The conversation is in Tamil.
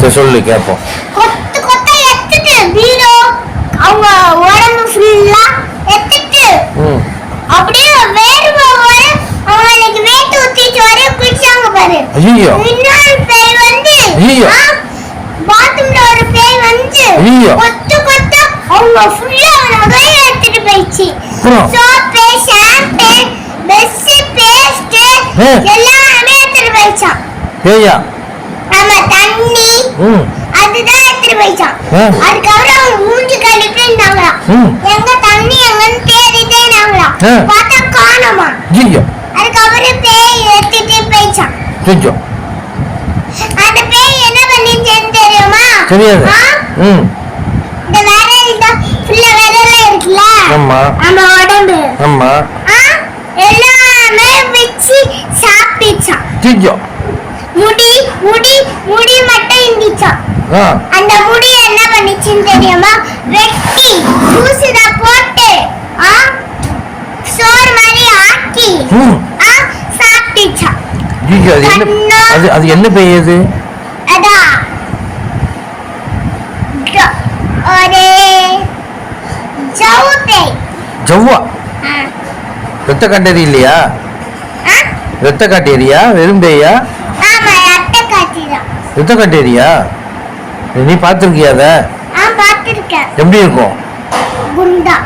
சரி சொல்லு கேட்போம். கொத்து கொத்தா எடுத்துட்டு பீரோ அவங்க உடம்பு ஃபுல்லா எடுத்துட்டு அப்படியே வேர்வை வர அவங்களுக்கு வேட்டு ஊத்திட்டு வர குளிச்சாங்க பாரு. ஐயோ இன்னொரு பேய் வந்து ஐயோ பாத்ரூம்ல ஒரு பேய் வந்து கொத்து கொத்தா அவங்க ஃபுல்லா நகைய எடுத்துட்டு போயிடுச்சு. சோப்பு ஷாம்பு பிரஷ் பேஸ்ட் எல்லாமே எடுத்துட்டு போயிடுச்சான். பேயா? ஆமா தண்ணி அதுதான் எடுத்துட்டு போயிடுச்சான். அதுக்கப்புறம் அவங்க மூஞ்சி கழுவிட்டாங்களா எங்க தண்ணி எங்கன்னு தேடிட்டேனாங்களா பார்த்தா காணோமா. ஐயோ அதுக்கப்புறம் பேய் எடுத்துட்டு போயிடுச்சான். ஐயோ அந்த பேய் என்ன பண்ணிச்சுன்னு தெரியுமா? தெரியாது. இந்த விரல் தான் ஃபுல்லா விரல்ல இருக்குல்ல. ஆமா நம்ம உடம்பு ஆமா எல்லாமே வச்சு சாப்பிடுச்சான். ஐயோ முடி முடி முடி மட்டும் இருந்துச்சான். அந்த முடி என்ன பண்ணிச்சுன்னு தெரியுமா? வெட்டி ஊசில போட்டு சோறு மாதிரி ஆக்கி சாப்பிட்டுச்சான். ஐயோ அது என்ன பேய்? அது அதான் ஒரு ஜவ்வு பேய். ஜவ்வா? ரத்த காட்டேரி இல்லையா? ரத்த காட்டேரியா வெறும் பேயா? ஆமா ரத்த காட்டேரியா. ரத்த காட்டேரியா? நீ பாத்திருக்கியா அத? பாத்திருக்கேன். எப்படி இருக்கும்? குண்டா.